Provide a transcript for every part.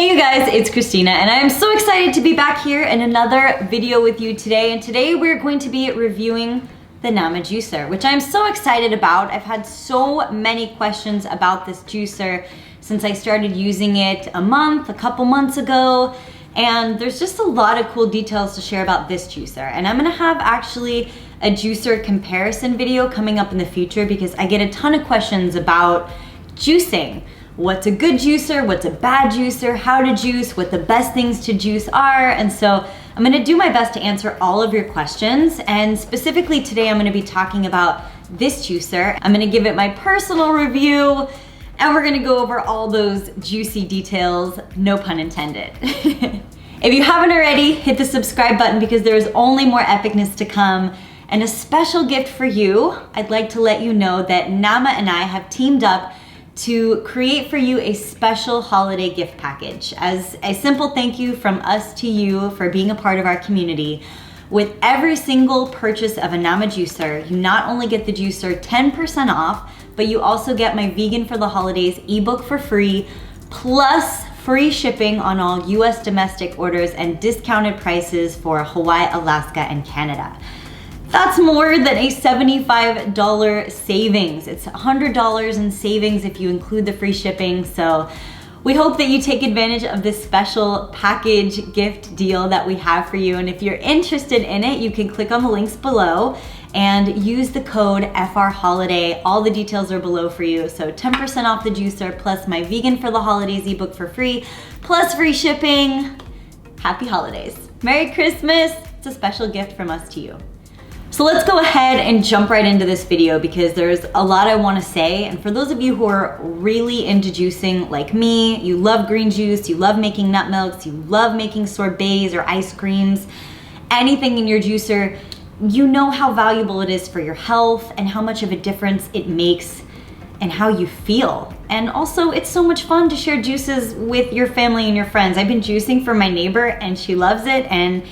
Hey you guys, it's Christina and I am so excited to be back here in another video with you today. And today we're going to be reviewing the Nama juicer, which I'm so excited about. I've had so many questions about this juicer since I started using it a couple months ago. And there's just a lot of cool details to share about this juicer. And I'm gonna have actually a juicer comparison video coming up in the future because I get a ton of questions about juicing. What's a good juicer, what's a bad juicer, how to juice, what the best things to juice are. And so I'm gonna do my best to answer all of your questions. And specifically today, I'm gonna be talking about this juicer. I'm gonna give it my personal review and we're gonna go over all those juicy details, no pun intended. If you haven't already, hit the subscribe button because there is only more epicness to come. And a special gift for you, I'd like to let you know that Nama and I have teamed up to create for you a special holiday gift package as a simple thank you from us to you for being a part of our community. With every single purchase of a Nama juicer, you not only get the juicer 10% off, but you also get my Vegan for the Holidays ebook for free, plus free shipping on all US domestic orders and discounted prices for Hawaii, Alaska, and Canada. That's more than a $75 savings. It's $100 in savings if you include the free shipping. So we hope that you take advantage of this special package gift deal that we have for you. And if you're interested in it, you can click on the links below and use the code FRHoliday. All the details are below for you. So 10% off the juicer plus my Vegan for the Holidays ebook for free, plus free shipping. Happy holidays. Merry Christmas. It's a special gift from us to you. So let's go ahead and jump right into this video because there's a lot I want to say. And for those of you who are really into juicing like me, you love green juice, you love making nut milks, you love making sorbets or ice creams, anything in your juicer, you know how valuable it is for your health and how much of a difference it makes and how you feel. And also it's so much fun to share juices with your family and your friends. I've been juicing for my neighbor and she loves it, and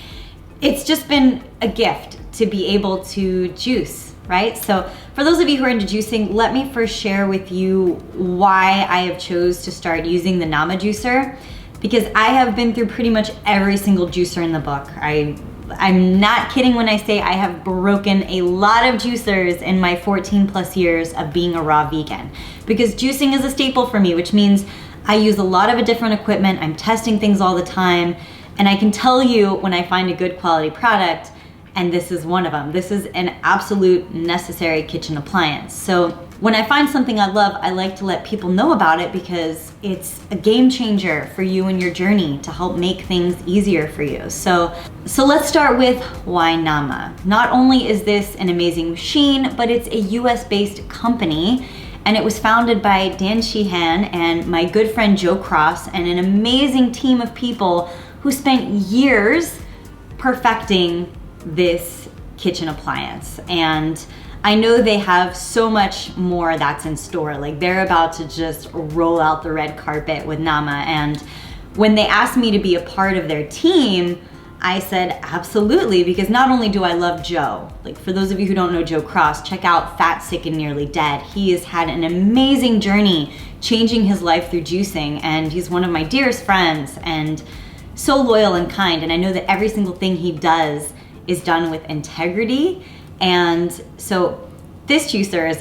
it's just been a gift to be able to juice, right? So for those of you who are into juicing, let me first share with you why I have chose to start using the Nama juicer, because I have been through pretty much every single juicer in the book. I'm not kidding when I say I have broken a lot of juicers in my 14 plus years of being a raw vegan, because juicing is a staple for me, which means I use a lot of different equipment. I'm testing things all the time. And I can tell you when I find a good quality product, and this is one of them. This is an absolute necessary kitchen appliance. So when I find something I love, I like to let people know about it because it's a game changer for you and your journey to help make things easier for you. So let's start with why Nama. Not only is this an amazing machine, but it's a US-based company, and it was founded by Dan Sheehan and my good friend Joe Cross and an amazing team of people who spent years perfecting this kitchen appliance. And I know they have so much more that's in store. Like, they're about to just roll out the red carpet with Nama. And when they asked me to be a part of their team, I said absolutely, because not only do I love Joe, like for those of you who don't know Joe Cross, check out Fat, Sick, and Nearly Dead. He has had an amazing journey changing his life through juicing, and he's one of my dearest friends and so loyal and kind. And I know that every single thing he does is done with integrity. And so this juicer is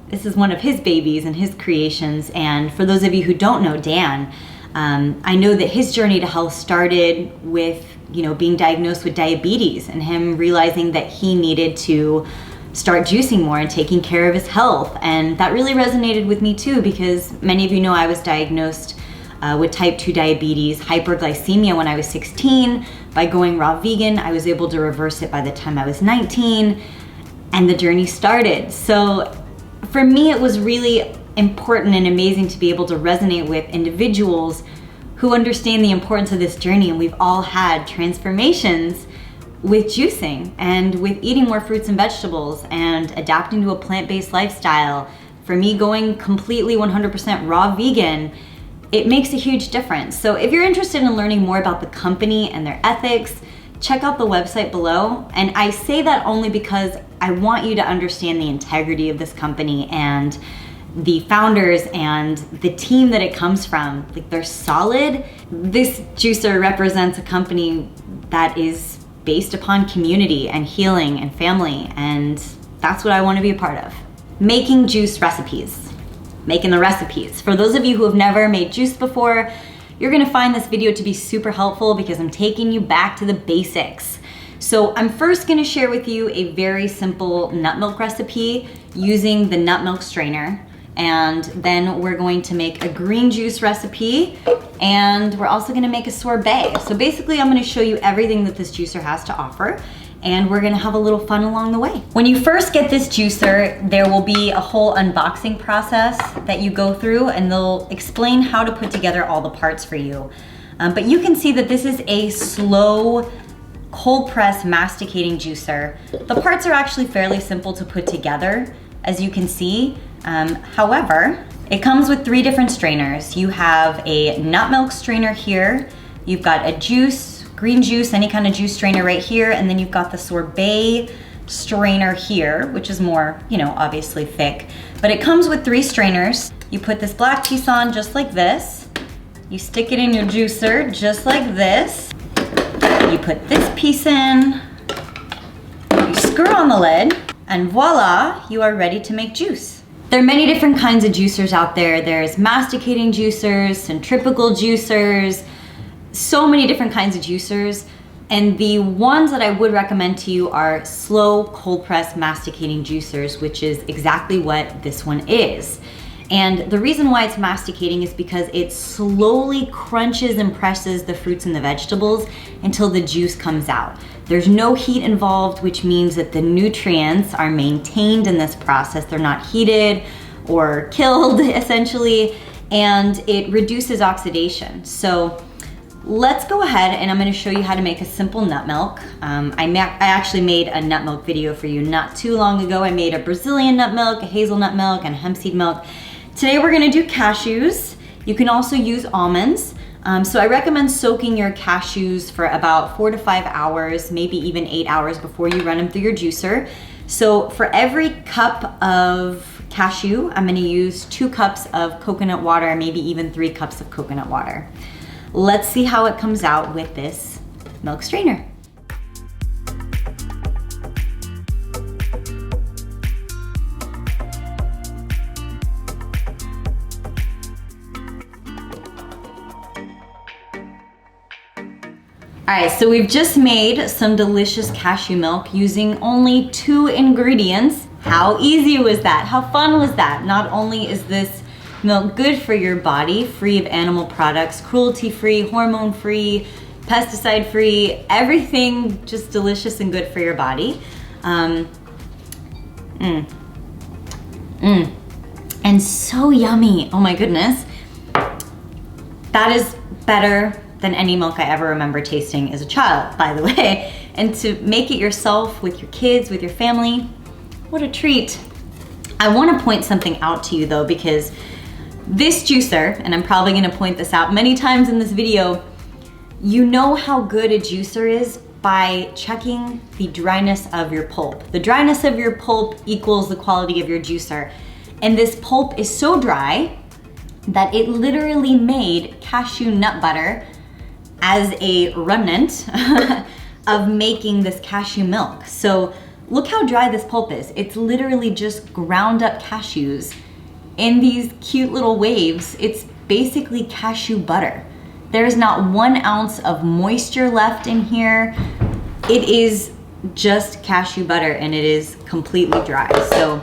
this is one of his babies and his creations. And for those of you who don't know Dan, I know that his journey to health started with, being diagnosed with diabetes and him realizing that he needed to start juicing more and taking care of his health. And that really resonated with me too, because many of you know I was diagnosed with type 2 diabetes, hyperglycemia when I was 16. By going raw vegan, I was able to reverse it by the time I was 19, and the journey started. So for me, it was really important and amazing to be able to resonate with individuals who understand the importance of this journey. And we've all had transformations with juicing and with eating more fruits and vegetables and adapting to a plant-based lifestyle. For me, going completely 100% raw vegan, it makes a huge difference. So if you're interested in learning more about the company and their ethics, check out the website below. And I say that only because I want you to understand the integrity of this company and the founders and the team that it comes from, like, they're solid. This juicer represents a company that is based upon community and healing and family, and that's what I want to be a part of. Making juice recipes. Making the recipes. For those of you who have never made juice before, you're gonna find this video to be super helpful because I'm taking you back to the basics. So I'm first gonna share with you a very simple nut milk recipe using the nut milk strainer. And then we're going to make a green juice recipe, and we're also gonna make a sorbet. So basically I'm gonna show you everything that this juicer has to offer, and we're gonna have a little fun along the way. When you first get this juicer, there will be a whole unboxing process that you go through, and they'll explain how to put together all the parts for you. But you can see that this is a slow cold press masticating juicer. The parts are actually fairly simple to put together, as you can see. However, it comes with 3 different strainers. You have a nut milk strainer here, you've got a juice, green juice, any kind of juice strainer right here, and then you've got the sorbet strainer here, which is more, you know, obviously thick. But it comes with 3 strainers. You put this black piece on just like this. You stick it in your juicer just like this. You put this piece in, you screw on the lid, and voila, you are ready to make juice. There are many different kinds of juicers out there. There's masticating juicers, centrifugal juicers, so many different kinds of juicers. And the ones that I would recommend to you are slow cold press masticating juicers, which is exactly what this one is. And the reason why it's masticating is because it slowly crunches and presses the fruits and the vegetables until the juice comes out. There's no heat involved, which means that the nutrients are maintained in this process. They're not heated or killed, essentially, and it reduces oxidation. So let's go ahead and I'm gonna show you how to make a simple nut milk. I actually made a nut milk video for you not too long ago. I made a Brazilian nut milk, a hazelnut milk, and a hemp seed milk. Today we're gonna do cashews. You can also use almonds. So I recommend soaking your cashews for about 4 to 5 hours, maybe even 8 hours before you run them through your juicer. So for every cup of cashew, I'm gonna use 2 cups of coconut water, maybe even 3 cups of coconut water. Let's see how it comes out with this milk strainer. All right, so we've just made some delicious cashew milk using only 2 ingredients. How easy was that? How fun was that? Not only is this milk good for your body, free of animal products, cruelty-free, hormone-free, pesticide-free, everything just delicious and good for your body. And so yummy, oh my goodness. That is better than any milk I ever remember tasting as a child, by the way. And to make it yourself with your kids, with your family, what a treat. I wanna point something out to you though, because this juicer, and I'm probably gonna point this out many times in this video, you know how good a juicer is by checking the dryness of your pulp. The dryness of your pulp equals the quality of your juicer. And this pulp is so dry that it literally made cashew nut butter as a remnant of making this cashew milk. So look how dry this pulp is. It's literally just ground up cashews in these cute little waves. It's basically cashew butter. There's not 1 ounce of moisture left in here. It is just cashew butter and it is completely dry. So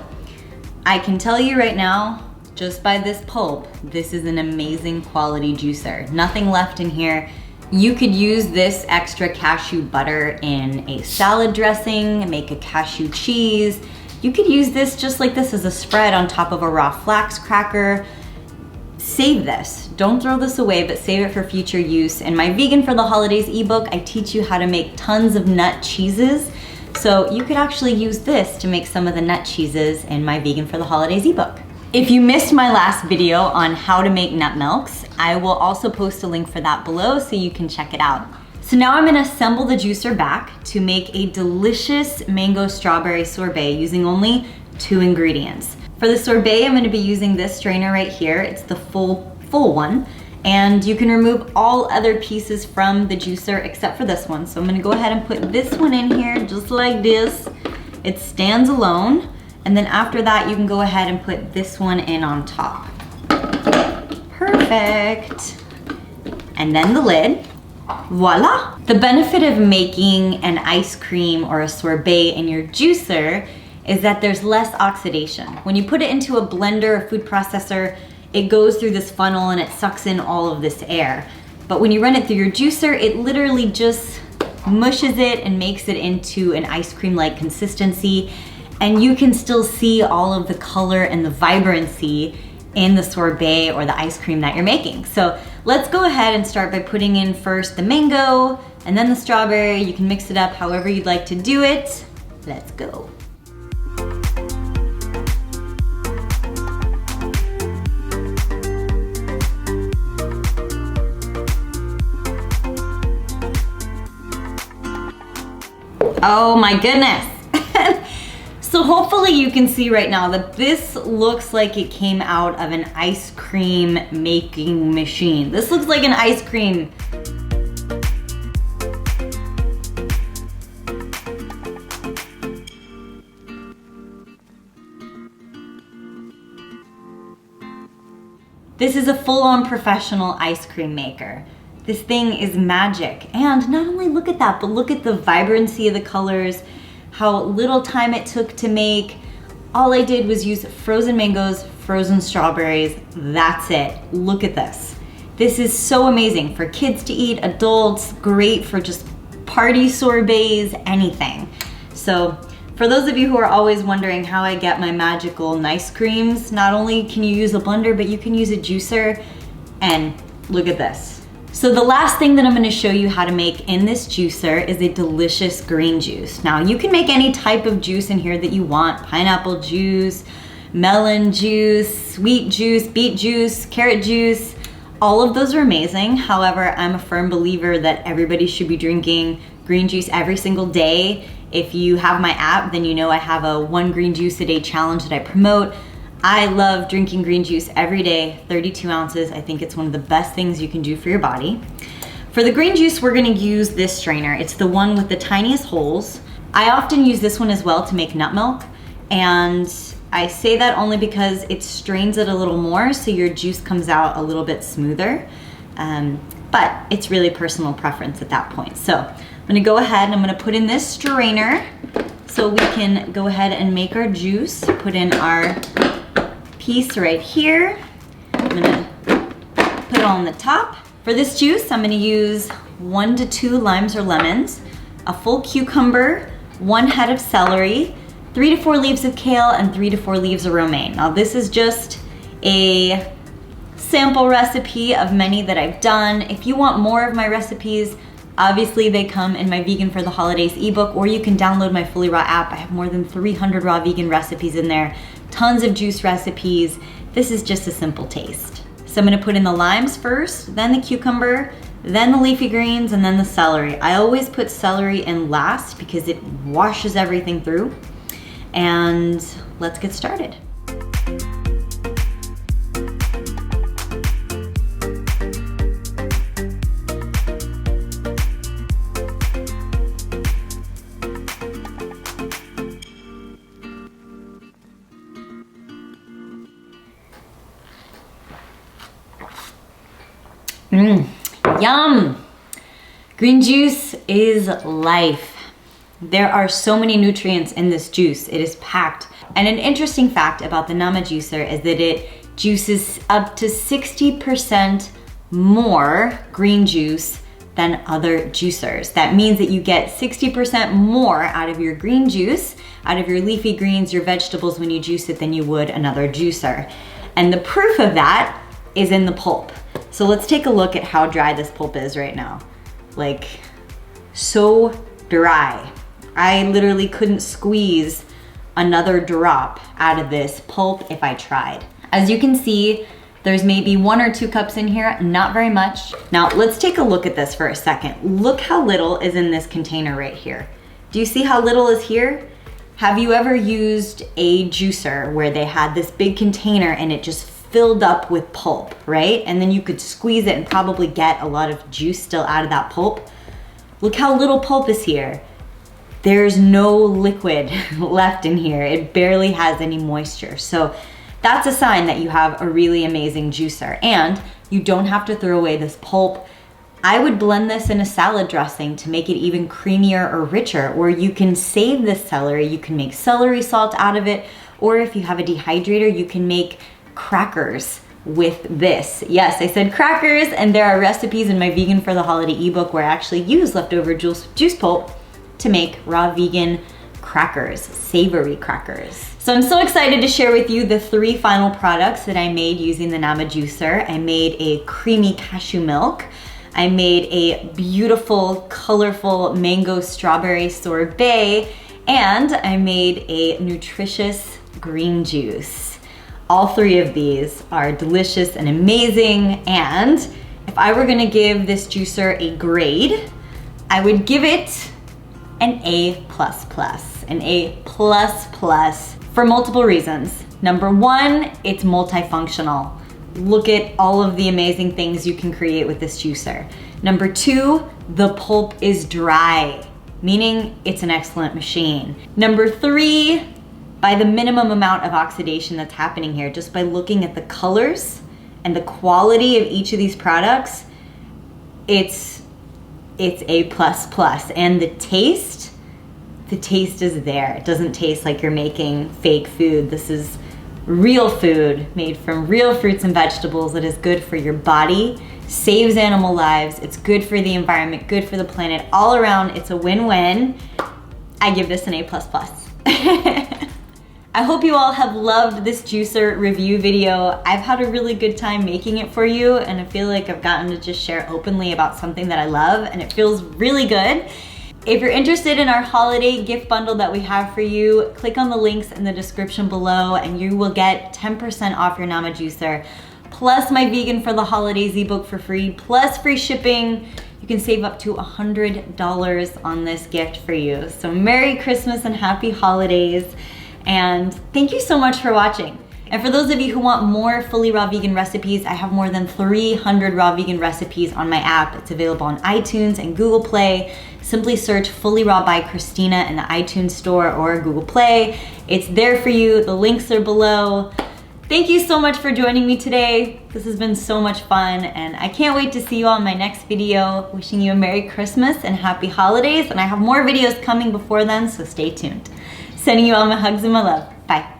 I can tell you right now, just by this pulp, this is an amazing quality juicer. Nothing left in here. You could use this extra cashew butter in a salad dressing, make a cashew cheese. You could use this just like this as a spread on top of a raw flax cracker. Save this. Don't throw this away, but save it for future use. In my Vegan for the Holidays ebook, I teach you how to make tons of nut cheeses. So you could actually use this to make some of the nut cheeses in my Vegan for the Holidays ebook. If you missed my last video on how to make nut milks, I will also post a link for that below so you can check it out. So now I'm gonna assemble the juicer back to make a delicious mango strawberry sorbet using only 2 ingredients. For the sorbet, I'm gonna be using this strainer right here. It's the full one. And you can remove all other pieces from the juicer except for this one. So I'm gonna go ahead and put this one in here just like this. It stands alone. And then after that, you can go ahead and put this one in on top. Perfect. And then the lid. Voila! The benefit of making an ice cream or a sorbet in your juicer is that there's less oxidation. When you put it into a blender or food processor, it goes through this funnel and it sucks in all of this air. But when you run it through your juicer, it literally just mushes it and makes it into an ice cream-like consistency. And you can still see all of the color and the vibrancy in the sorbet or the ice cream that you're making. So let's go ahead and start by putting in first the mango and then the strawberry. You can mix it up however you'd like to do it. Let's go. Oh my goodness. So hopefully you can see right now that this looks like it came out of an ice cream making machine. This looks like an ice cream. This is a full-on professional ice cream maker. This thing is magic. And not only look at that, but look at the vibrancy of the colors, how little time it took to make. All I did was use frozen mangoes, frozen strawberries. That's it. Look at this. This is so amazing for kids to eat, adults, great for just party sorbets, anything. So for those of you who are always wondering how I get my magical nice creams, not only can you use a blender, but you can use a juicer, and look at this. So the last thing that I'm gonna show you how to make in this juicer is a delicious green juice. Now you can make any type of juice in here that you want. Pineapple juice, melon juice, sweet juice, beet juice, carrot juice. All of those are amazing. However, I'm a firm believer that everybody should be drinking green juice every single day. If you have my app, then you know I have a 1 green juice a day challenge that I promote. I love drinking green juice every day, 32 ounces. I think it's one of the best things you can do for your body. For the green juice, we're gonna use this strainer. It's the one with the tiniest holes. I often use this one as well to make nut milk, and I say that only because it strains it a little more so your juice comes out a little bit smoother, but it's really personal preference at that point. So I'm gonna go ahead and I'm gonna put in this strainer so we can go ahead and make our juice. Put in our piece right here. I'm gonna put it on the top. For this juice, I'm gonna use 1 to 2 limes or lemons, a full cucumber, 1 head of celery, 3 to 4 leaves of kale, and 3 to 4 leaves of romaine. Now this is just a sample recipe of many that I've done. If you want more of my recipes, obviously they come in my Vegan for the Holidays ebook, or you can download my Fully Raw app. I have more than 300 raw vegan recipes in there, tons of juice recipes. This is just a simple taste. So I'm gonna put in the limes first, then the cucumber, then the leafy greens, and then the celery. I always put celery in last because it washes everything through. And let's get started. Yum! Green juice is life. There are so many nutrients in this juice. It is packed. And an interesting fact about the Nama juicer is that it juices up to 60% more green juice than other juicers. That means that you get 60% more out of your green juice, out of your leafy greens, your vegetables when you juice it than you would another juicer. And the proof of that is in the pulp. So let's take a look at how dry this pulp is right now. Like, so dry. I literally couldn't squeeze another drop out of this pulp if I tried. As you can see, there's maybe 1 or 2 cups in here, not very much. Now let's take a look at this for a second. Look how little is in this container right here. Do you see how little is here? Have you ever used a juicer where they had this big container and it just filled up with pulp, right? And then you could squeeze it and probably get a lot of juice still out of that pulp. Look how little pulp is here. There's no liquid left in here. It barely has any moisture. So that's a sign that you have a really amazing juicer. And you don't have to throw away this pulp. I would blend this in a salad dressing to make it even creamier or richer, or you can save this celery. You can make celery salt out of it, or if you have a dehydrator, you can make crackers with this. Yes, I said crackers, and there are recipes in my Vegan for the Holiday ebook where I actually use leftover juice pulp to make raw vegan crackers, savory crackers. So I'm so excited to share with you the 3 final products that I made using the Nama juicer. I made a creamy cashew milk. I made a beautiful, colorful mango strawberry sorbet, and I made a nutritious green juice. All 3 of these are delicious and amazing, and if I were gonna give this juicer a grade, I would give it an A++, an A++ for multiple reasons. Number 1, it's multifunctional. Look at all of the amazing things you can create with this juicer. Number 2, the pulp is dry, meaning it's an excellent machine. Number 3, by the minimum amount of oxidation that's happening here, just by looking at the colors and the quality of each of these products, it's A++. And the taste is there. It doesn't taste like you're making fake food. This is real food made from real fruits and vegetables that is good for your body, saves animal lives, it's good for the environment, good for the planet. All around, it's a win-win. I give this an A++. I hope you all have loved this juicer review video. I've had a really good time making it for you, and I feel like I've gotten to just share openly about something that I love, and it feels really good. If you're interested in our holiday gift bundle that we have for you, click on the links in the description below and you will get 10% off your Nama juicer, plus my Vegan for the Holidays ebook for free, plus free shipping. You can save up to $100 on this gift for you. So Merry Christmas and Happy Holidays, and thank you so much for watching. And for those of you who want more fully raw vegan recipes, I have more than 300 raw vegan recipes on my app. It's available on iTunes and Google Play. Simply search Fully Raw by Kristina in the iTunes store or Google Play. It's there for you. The links are below. Thank you so much for joining me today. This has been so much fun, and I can't wait to see you on my next video. Wishing you a Merry Christmas and Happy Holidays, and I have more videos coming before then, so stay tuned. Sending you all my hugs and my love. Bye.